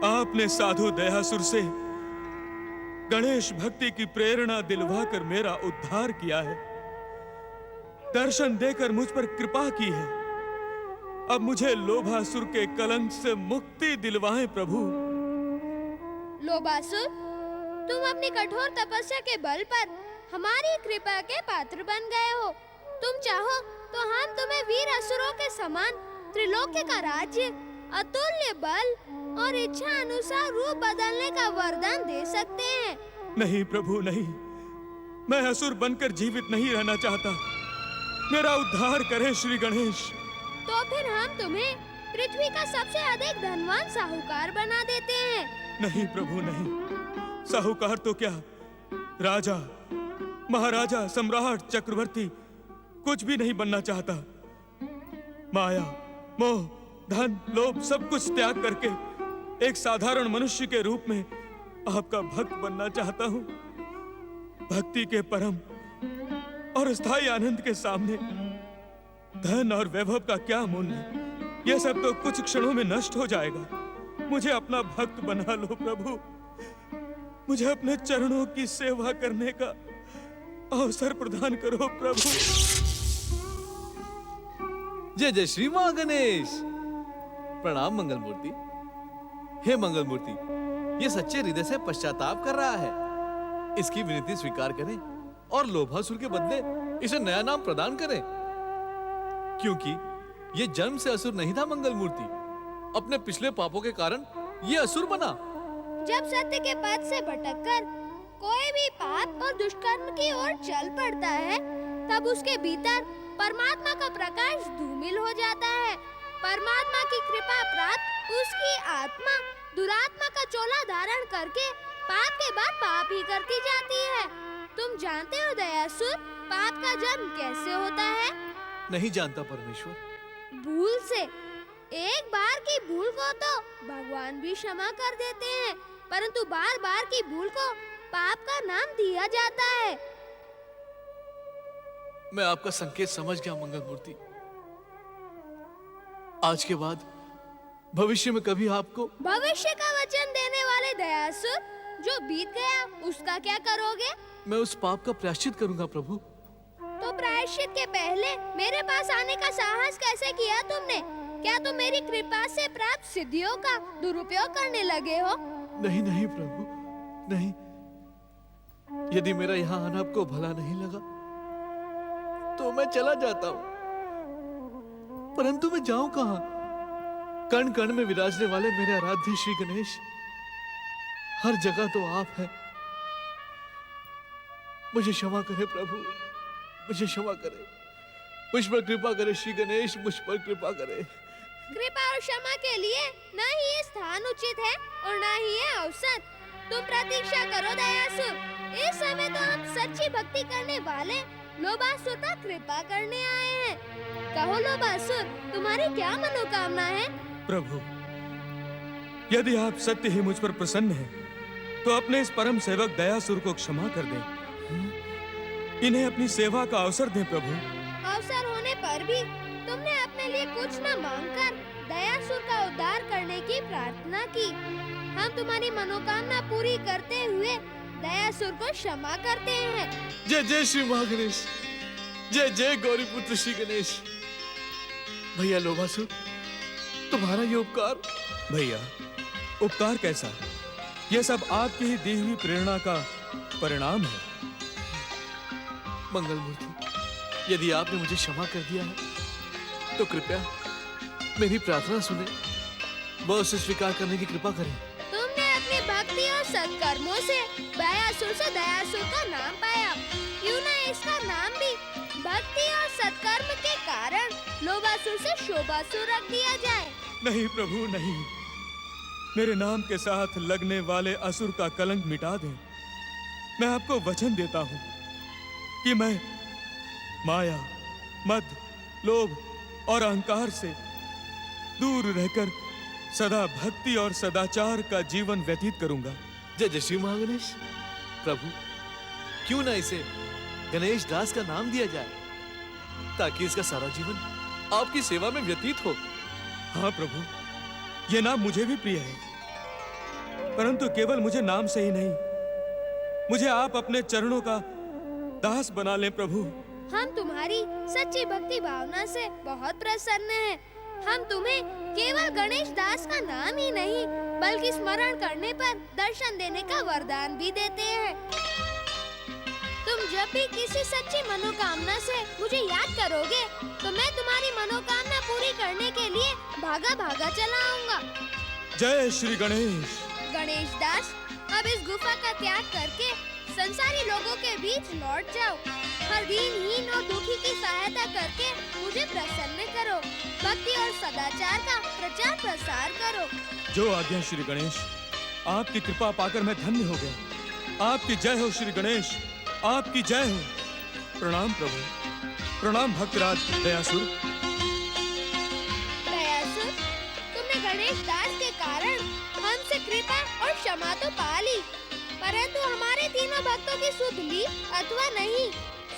आपने साधु दयासुर से गणेश भक्ति की प्रेरणा दिलवाकर मेरा उद्धार किया है, दर्शन देकर मुझ पर कृपा की है। अब मुझे लोभासुर के कलंक से मुक्ति दिलवाएं प्रभु। लोभासुर, तुम अपनी कठोर तपस्या के बल पर हमारी कृपा के पात्र बन गए हो। तुम चाहो तो हम तुम्हें वीर असुरों के समान त्रिलोक्य का राज्य, अतुल्य बल और इच्छा अनुसार रूप बदलने का वरदान दे सकते हैं। नहीं प्रभु नहीं, मैं असुर बनकर जीवित नहीं रहना चाहता। मेरा उद्धार करें श्री गणेश। तो फिर हम तुम्हें पृथ्वी का सबसे अधिक धनवान साहूकार बना देते हैं। नहीं प्रभु नहीं, साहूकार तो क्या, राजा, महाराजा, सम्राट, चक्रवर्ती कुछ भी नहीं बनना चाहता। माया, मोह, धन, लोभ सब कुछ त्याग करके एक साधारण मनुष्य के रूप में आपका भक्त बनना चाहता हूँ। भक्ति के परम और स्थायी आनंद के सामने धन और वैभव का क्या मूल्य? यह सब तो कुछ क्षणों में नष्ट हो जाएगा। मुझे अपना भक्त बना लो प्रभु। मुझे अपने चरणों की सेवा करने का अवसर प्रदान करो प्रभु। जय जय श्री मां गणेश। प्रणाम मंगल मूर्ति। हे मंगल मूर्ति, ये सच्चे हृदय से पश्चाताप कर रहा है। इसकी विनती स्वीकार करें और लोभासुर के बदले इसे नया नाम प्रदान करें, क्योंकि ये जन्म से असुर नहीं था। मंगल मूर्ति अपने पिछले पापों के कारण ये असुर बना। जब सत्य के पथ से भटककर कोई भी पाप और दुष्कर्म की ओर चल पड़ता है, तब उसके भीतर परमात्मा का प्रकाश धूमिल हो जाता है। परमात्मा की कृपा प्राप्त उसकी आत्मा दुरात्मा का चोला धारण करके पाप के बाद पाप ही करती जाती है। तुम जानते हो दयासुर, पाप का जन्म कैसे होता है? नहीं जानता परमेश्वर। भूल से। एक बार की भूल को तो भगवान भी क्षमा कर देते हैं, परंतु बार बार की भूल को पाप का नाम दिया जाता है। मैं आपका संकेत समझ गया मंगल मूर्ति। आज के बाद भविष्य में कभी आपको भविष्य का वचन देने वाले दयासुर, जो बीत गया उसका क्या करोगे? मैं उस पाप का प्रायश्चित करूंगा प्रभु। तो प्रायश्चित के पहले मेरे पास आने का साहस कैसे किया तुमने? क्या तुम मेरी कृपा से प्राप्त सिद्धियों का दुरुपयोग करने लगे हो? नहीं नहीं प्रभु, नहीं। यदि मेरा यहाँ आना आपको भला नहीं लगा तो मैं चला जाता हूँ, परंतु मैं जाऊं कहाँ? कण कण में विराजने वाले मेरे आराध्य श्री गणेश, हर जगह तो आप हैं। मुझे क्षमा करे प्रभु, मुझे क्षमा करे। मुझ पर कृपा करे श्री गणेश, मुझ पर कृपा करे। कृपा और क्षमा के लिए न ही ये स्थान उचित है और न ही ये अवसर। तुम प्रतीक्षा करो दयासुर। इस समय तो हम सच्ची भक्ति करने वाले लोभासुर पर कृपा करने आए हैं। कहो लोभासुर, तुम्हारी क्या मनोकामना है? प्रभु, यदि आप सत्य ही मुझ पर प्रसन्न हैं, तो अपने इस परम सेवक दयासुर को क्षमा कर दें। इन्हें अपनी सेवा का अवसर दें प्रभु। अवसर होने पर भी तुमने अपने लिए कुछ न मांगकर दयासुर का उद्धार करने की प्रार्थना की। हम तुम्हारी मनोकामना पूरी करते हुए दयासुर को क्षमा करते हैं। जय जय श्री महागणेश, जय जय गौरी पुत्र श्री गणेश। भैया लोभासुर, तुम्हारा ये उपकार। भैया, उपकार कैसा? यह सब आपकी ही दी हुई प्रेरणा का परिणाम है। मंगल मूर्ति, यदि आपने मुझे क्षमा कर दिया है तो कृपया मेरी प्रार्थना सुने व उसे स्वीकार करने की कृपा करें। तुमने अपनी भक्ति और सत्कर्मों से दयासुर का नाम पाया। क्यों ना इसका नाम भी भक्ति और सत्कर्म के कारण लोभासुर से शोभासुर रख दिया जाए? नहीं प्रभु नहीं, मेरे नाम के साथ लगने वाले असुर का कलंक मिटा दें। मैं आपको वचन देता हूं कि मैं माया, मद, लोभ और अहंकार से दूर रहकर सदा भक्ति और सदाचार का जीवन व्यतीत करूंगा। जय जय श्री महागणेश। प्रभु, क्यों ना इसे गणेश दास का नाम दिया जाए, ताकि इसका सारा जीवन आपकी सेवा में व्यतीत हो। हाँ प्रभु, यह नाम मुझे भी प्रिय है। परंतु केवल मुझे नाम से ही नहीं, मुझे आप अपने चरणों का दास बना लें प्रभु। हम तुम्हारी सच्ची भक्ति भावना से बहुत प्रसन्न हैं। हम तुम्हें केवल गणेश दास का नाम ही नहीं बल्कि स्मरण करने पर दर्शन देने का वरदान भी देते हैं। तुम जब भी किसी सच्ची मनोकामना से मुझे याद करोगे तो मैं तुम्हारी मनोकामना पूरी करने के लिए भागा भागा चला आऊंगा। जय श्री गणेश। गणेश दास, अब इस गुफा का त्याग करके संसारी लोगों के बीच लौट जाओ। हर दीनहीन और दुखी की सहायता करके मुझे प्रसन्न करो। भक्ति और सदाचार का प्रचार प्रसार करो। जो आज्ञा श्री गणेश, आपकी कृपा पाकर मैं धन्य हो गया। आपकी जय हो श्री गणेश, आपकी जय हो। प्रणाम प्रभु। प्रणाम भक्तराज दयासुर। दयासुर, तुमने गणेश दास के कारण हमसे कृपा और क्षमा तो पा ली, परंतु हमारे तीनों भक्तों की सुध ली अथवा नहीं।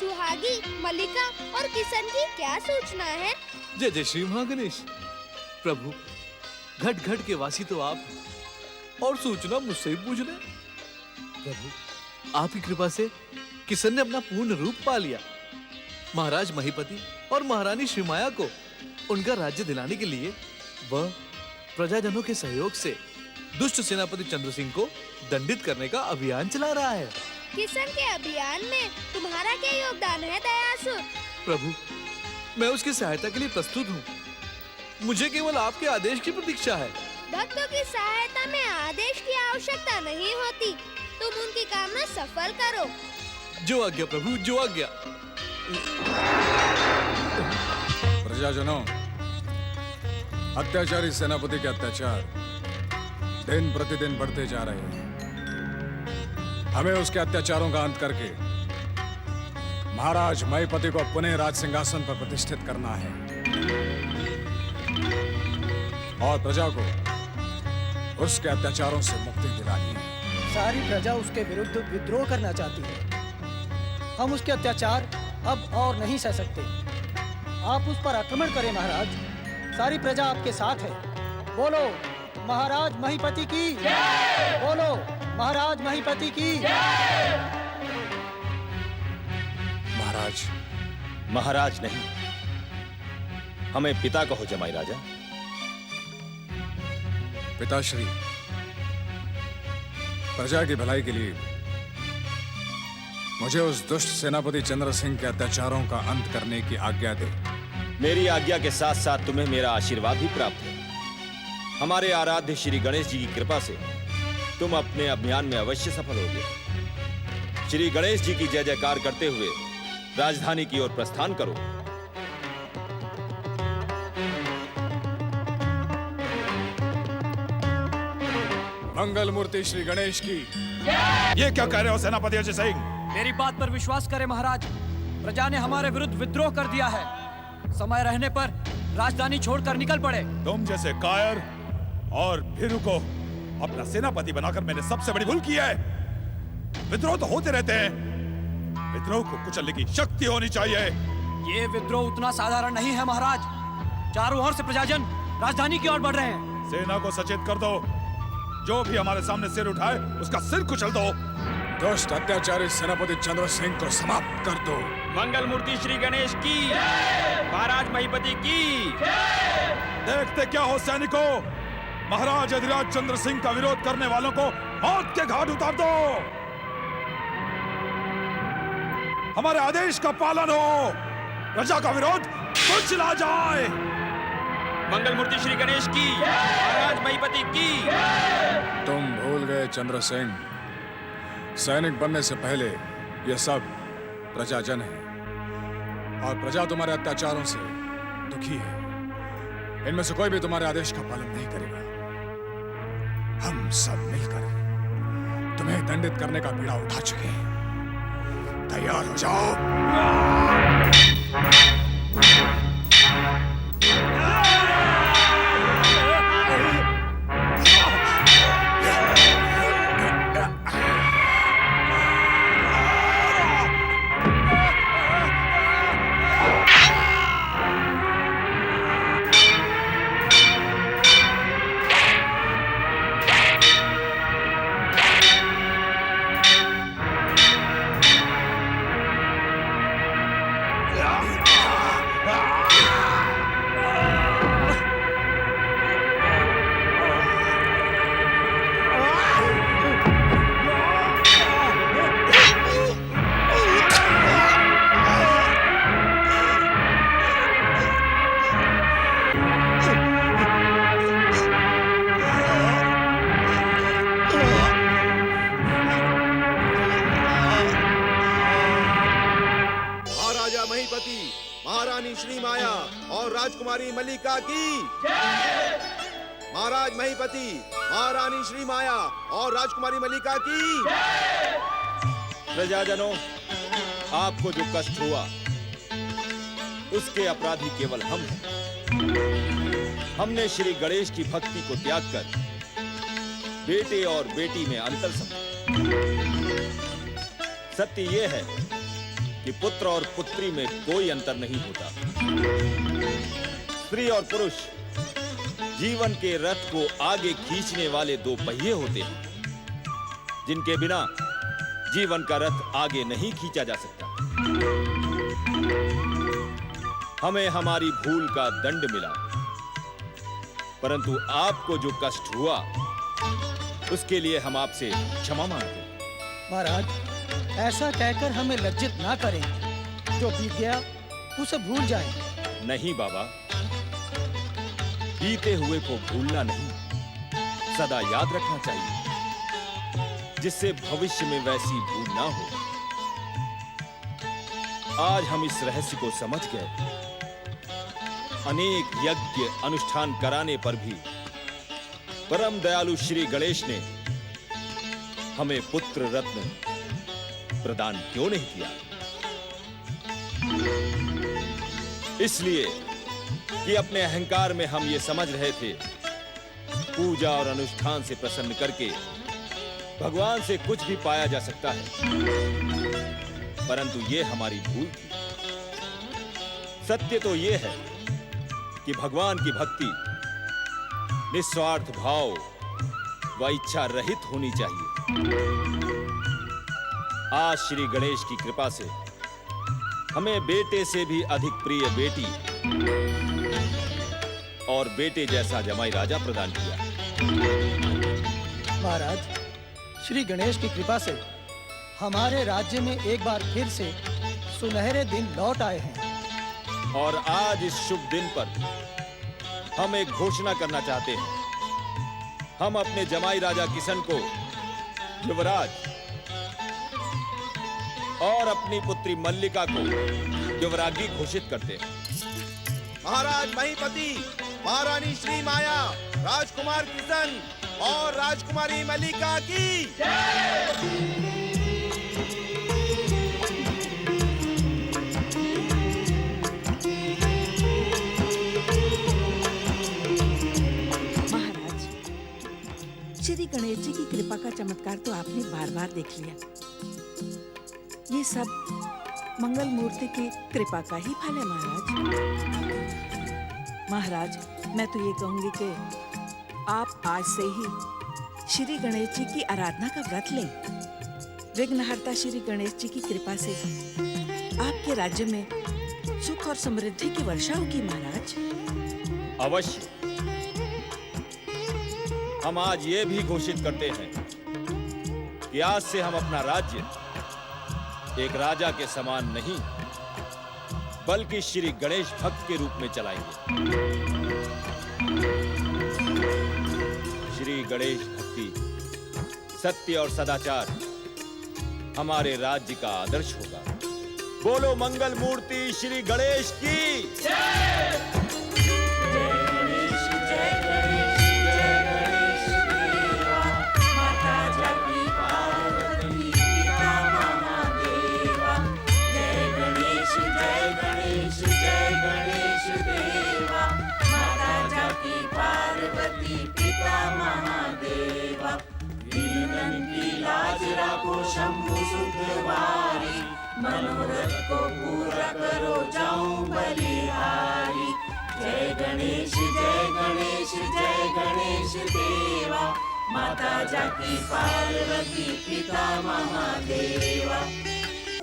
सुहागी, मल्लिका और किशन की क्या सूचना है? जय जय श्री महागणेश। प्रभु, घट घट के वासी तो आप, और सूचना मुझसे ही पूछ रहे। प्रभु, आपकी कृपा से किशन ने अपना पूर्ण रूप पा लिया। महाराज महीपति और महारानी श्रीमाया को उनका राज्य दिलाने के लिए वह प्रजाजनों के सहयोग से दुष्ट सेनापति चंद्र सिंह को दंडित करने का अभियान चला रहा है। किशन के अभियान में तुम्हारा क्या योगदान है दयासुर? प्रभु, मैं उसकी सहायता के लिए प्रस्तुत हूँ। मुझे केवल आपके आदेश की प्रतीक्षा है। भक्तों की सहायता में आदेश की आवश्यकता नहीं होती। तुम उनकी कामना सफल करो। जो आज्ञा प्रभु, जो आज्ञा। प्रजाजनों, अत्याचारी सेनापति के अत्याचार दिन प्रतिदिन बढ़ते जा रहे हैं। हमें उसके अत्याचारों का अंत करके महाराज महीपति को पुनः राज सिंहासन पर प्रतिष्ठित करना है और प्रजा को उसके अत्याचारों से मुक्ति दिलानी है। सारी प्रजा उसके विरुद्ध विद्रोह करना चाहती है। हम उसके अत्याचार अब और नहीं सह सकते। आप उस पर आक्रमण करें महाराज। सारी प्रजा आपके साथ है। बोलो महाराज महीपति की जय! बोलो महाराज महीपति की जय! महाराज, महाराज नहीं, हमें पिता कहो जमाई राजा। पिताश्री, प्रजा की भलाई के लिए मुझे उस दुष्ट सेनापति चंद्र सिंह के अत्याचारों का अंत करने की आज्ञा दे। मेरी आज्ञा के साथ साथ तुम्हें मेरा आशीर्वाद भी प्राप्त है। हमारे आराध्य श्री गणेश जी की कृपा से तुम अपने अभियान में अवश्य सफल होगे। श्री गणेश जी की जय जयकार करते हुए राजधानी की ओर प्रस्थान करो। मंगल मूर्ति श्री गणेश की। ये क्या कह रहे हो सेनापति अजय सिंह? मेरी बात पर विश्वास करें महाराज। प्रजा ने हमारे विरुद्ध विद्रोह कर दिया है। समय रहने पर राजधानी छोड़कर निकल पड़े। तुम जैसे कायर और भीरू को अपना सेनापति बनाकर मैंने सबसे बड़ी भूल की है। विद्रोह तो होते रहते हैं, विद्रोह को कुचलने की शक्ति होनी चाहिए। ये विद्रोह उतना साधारण नहीं है महाराज। चारों ओर से प्रजाजन राजधानी की ओर बढ़ रहे हैं। सेना को सचेत कर दो। जो भी हमारे सामने सिर उठाए उसका सिर कुचल दो। दुष्ट अत्याचारी सेनापति चंद्र सिंह को समाप्त कर दो। मंगल मूर्ति श्री गणेश की, महाराज महीपति की। देखते क्या हो सैनिकों, महाराज अधिराज चंद्र सिंह का विरोध करने वालों को मौत के घाट उतार दो। हमारे आदेश का पालन हो, प्रजा का विरोध कुचला जाए। मंगल मूर्ति श्री गणेश की, महाराज महीपति की। तुम भूल गए चंद्र सिंह, सैनिक बनने से पहले यह सब प्रजाजन है और प्रजा तुम्हारे अत्याचारों से दुखी है। इनमें से कोई भी तुम्हारे आदेश का पालन नहीं करेगा। हम सब मिलकर तुम्हें दंडित करने का बीड़ा उठा चुके हैं। तैयार हो जाओ। राजकुमारी मल्लिका की महाराज महीपति, महारानी श्री माया और राजकुमारी मल्लिका की। प्रजाजनों, आपको जो कष्ट हुआ उसके अपराधी केवल हम हैं। हमने श्री गणेश की भक्ति को त्याग कर बेटे और बेटी में अंतर समझा। सत्य यह है कि पुत्र और पुत्री में कोई अंतर नहीं होता। स्त्री और पुरुष जीवन के रथ को आगे खींचने वाले दो पहिए होते हैं, जिनके बिना जीवन का रथ आगे नहीं खींचा जा सकता। हमें हमारी भूल का दंड मिला, परंतु आपको जो कष्ट हुआ उसके लिए हम आपसे क्षमा मांगते हैं। महाराज, ऐसा कहकर हमें लज्जित ना करें। जो बीत गया उसे भूल जाएं। नहीं बाबा, बीते हुए को भूलना नहीं, सदा याद रखना चाहिए, जिससे भविष्य में वैसी भूल ना हो। आज हम इस रहस्य को समझ गए। अनेक यज्ञ अनुष्ठान कराने पर भी परम दयालु श्री गणेश ने हमें पुत्र रत्न प्रदान क्यों नहीं किया? इसलिए कि अपने अहंकार में हम ये समझ रहे थे पूजा और अनुष्ठान से प्रसन्न करके भगवान से कुछ भी पाया जा सकता है, परंतु ये हमारी भूल थी। सत्य तो ये है कि भगवान की भक्ति निस्वार्थ भाव व इच्छा रहित होनी चाहिए। आज श्री गणेश की कृपा से हमें बेटे से भी अधिक प्रिय बेटी और बेटे जैसा जमाई राजा प्रदान किया। महाराज, श्री गणेश की कृपा से हमारे राज्य में एक बार फिर से सुनहरे दिन लौट आए हैं। और आज इस शुभ दिन पर हम एक घोषणा करना चाहते हैं। हम अपने जमाई राजा किशन को युवराज और अपनी पुत्री मल्लिका को युवरागी घोषित करते हैं। महाराज महीपति, महारानी श्री माया, राजकुमार किशन और राजकुमारी मल्लिका की। महाराज, श्री गणेश जी की कृपा का चमत्कार तो आपने बार बार देख लिया। ये सब मंगल मूर्ति की कृपा का ही फल है महाराज। महाराज, मैं तो ये कहूंगी कि आप आज से ही श्री गणेश जी की आराधना का व्रत लें। विघ्नहर्ता श्री गणेश जी की कृपा से आपके राज्य में सुख और समृद्धि की वर्षा होगी महाराज। अवश्य। हम आज ये भी घोषित करते हैं कि आज से हम अपना राज्य एक राजा के समान नहीं, बल्कि श्री गणेश भक्त के रूप में चलाएंगे। श्री गणेश भक्ति, सत्य और सदाचार हमारे राज्य का आदर्श होगा। बोलो मंगल मूर्ति श्री गणेश की जय। शंभु सुखवारी, मनोरथ को पूरा करो जाऊं बलिहारी। जय गणेश जय गणेश जय गणेश देवा, माता जाकी पार्वती पिता महादेवा।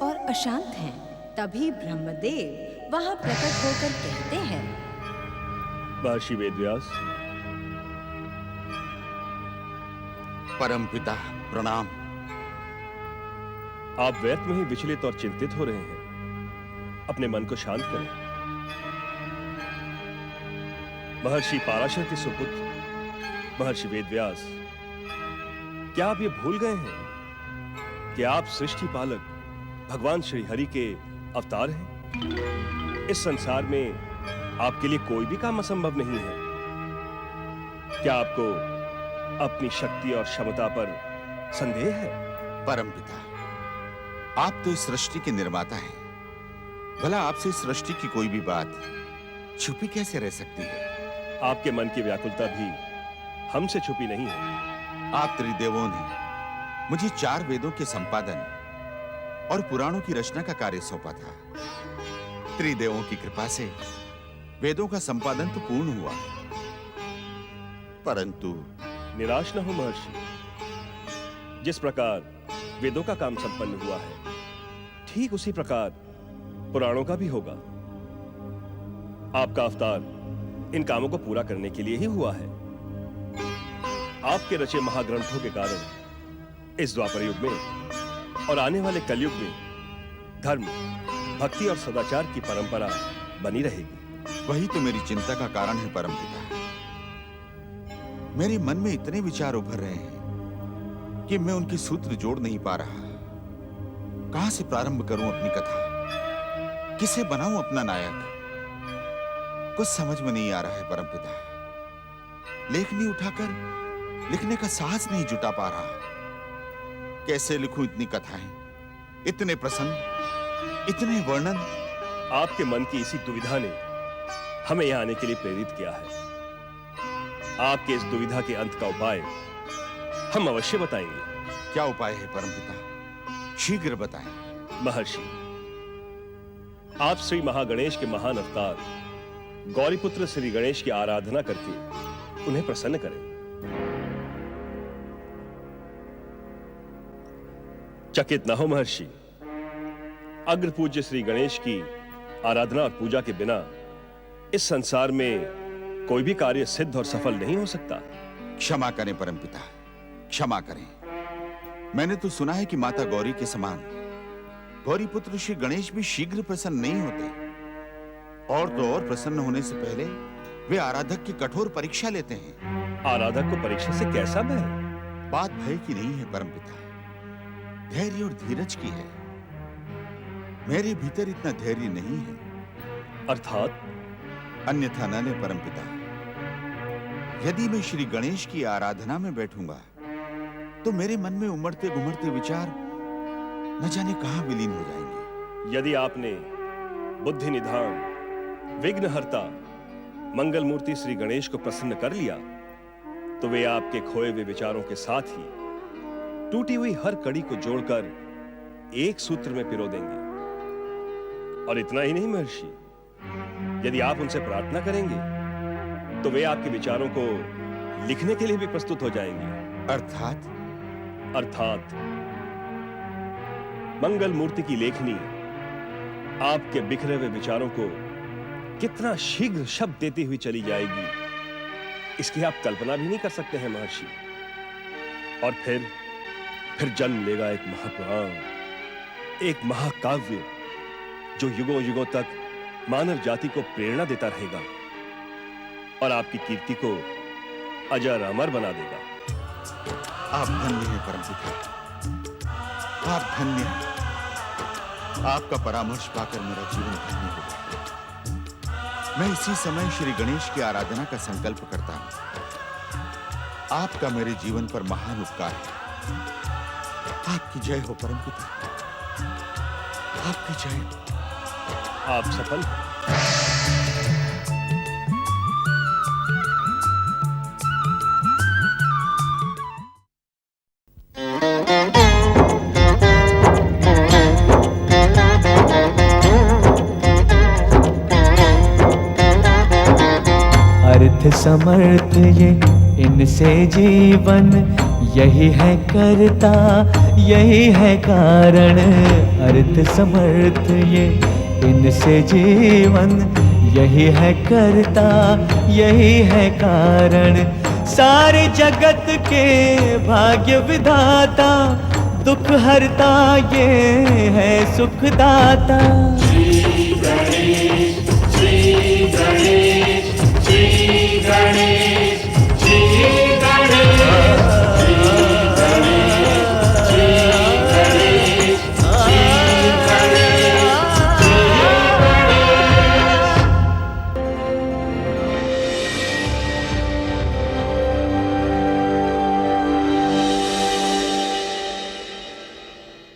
और अशांत हैं, तभी ब्रह्मदेव वहां प्रकट होकर कहते हैं, महर्षि वेदव्यास, परमपिता प्रणाम। आप व्यर्थ में ही विचलित और चिंतित हो रहे हैं। अपने मन को शांत करें। महर्षि पाराशर के सुपुत्र महर्षि वेदव्यास, क्या आप ये भूल गए हैं कि आप सृष्टि पालक भगवान श्री हरि के अवतार हैं? इस संसार में आपके लिए कोई भी काम असंभव नहीं है। क्या आपको अपनी शक्ति और क्षमता पर संदेह है? परमपिता, आप तो इस सृष्टि के निर्माता हैं। भला आपसे इस सृष्टि की कोई भी बात छुपी कैसे रह सकती है? आपके मन की व्याकुलता भी हमसे छुपी नहीं है। आप त्रिदेवों ने मुझे 4 वेदों के संपादन और पुराणों की रचना का कार्य सौंपा था। त्रिदेवों की कृपा से वेदों का संपादन तो पूर्ण हुआ, परंतु निराश न हो महर्षि। जिस प्रकार वेदों का काम संपन्न हुआ है, ठीक उसी प्रकार पुराणों का भी होगा। आपका अवतार इन कामों को पूरा करने के लिए ही हुआ है। आपके रचे महाग्रंथों के कारण इस द्वापर युग में और आने वाले कलयुग में धर्म, भक्ति और सदाचार की परंपरा बनी रहेगी। वही तो मेरी चिंता का कारण है परमपिता। मेरे मन में इतने विचार उभर रहे हैं कि मैं उनके सूत्र जोड़ नहीं पा रहा। कहां से प्रारंभ करूं अपनी कथा? किसे बनाऊं अपना नायक? कुछ समझ में नहीं आ रहा है परमपिता। लेखनी उठाकर लिखने का साहस नहीं जुटा पा रहा। कैसे लिखूं इतनी कथाएं, इतने प्रसंग, इतने वर्णन? आपके मन की इसी दुविधा ने हमें यहां आने के लिए प्रेरित किया है। आपके इस दुविधा के अंत का उपाय हम अवश्य बताएंगे। क्या उपाय है परमपिता? शीघ्र बताएं। महर्षि, आप श्री महागणेश के महान अवतार गौरीपुत्र श्री गणेश की आराधना करके उन्हें प्रसन्न करें। चकित न हो महर्षि। अग्र पूज्य श्री गणेश की आराधना और पूजा के बिना इस संसार में कोई भी कार्य सिद्ध और सफल नहीं हो सकता। क्षमा करें परमपिता, क्षमा करें। मैंने तो सुना है कि माता गौरी के समान गौरीपुत्र श्री गणेश भी शीघ्र प्रसन्न नहीं होते, और तो और प्रसन्न होने से पहले वे आराधक की कठोर परीक्षा लेते हैं। आराधक को परीक्षा से कैसा भय? बात भय की नहीं है परमपिता, धैर्य और धीरज की है। मेरे भीतर इतना धैर्य नहीं है। अर्थात? अन्यथा न ले परमपिता। यदि मैं श्री गणेश की आराधना में बैठूंगा तो मेरे मन में उमड़ते घुमड़ते विचार न जाने कहां विलीन हो जाएंगे। यदि आपने बुद्धि निधान, विघ्नहर्ता, मंगल मूर्ति श्री गणेश को प्रसन्न कर लिया तो वे आपके खोए हुए विचारों के साथ ही टूटी हुई हर कड़ी को जोड़कर एक सूत्र में पिरो देंगे। और इतना ही नहीं महर्षि, यदि आप उनसे प्रार्थना करेंगे तो वे आपके विचारों को लिखने के लिए भी प्रस्तुत हो जाएंगे। अर्थात मंगल मूर्ति की लेखनी आपके बिखरे हुए विचारों को कितना शीघ्र शब्द देती हुई चली जाएगी, इसकी आप कल्पना भी नहीं कर सकते हैं महर्षि। और फिर जन्म लेगा एक महापुराण, एक महाकाव्य जो युगों युगों तक मानव जाति को प्रेरणा देता रहेगा और आपकी कीर्ति को अजर अमर बना देगा। आप धन्य हैं परमपिता, आप धन्य हैं। आपका परामर्श पाकर मेरा जीवन धन्य हो गया। मैं इसी समय श्री गणेश की आराधना का संकल्प करता हूं। आपका मेरे जीवन पर महान उपकार है। आपकी जय हो परमपिता, आपकी जय हो। आप सफल हैं। अर्थ समर्थ ये इनसे जीवन, यही है करता यही है कारण। अर्थ समर्थ ये इनसे जीवन, यही है करता यही है कारण। सारे जगत के भाग्य विधाता, दुख हरता ये है सुखदाता। श्री गणेश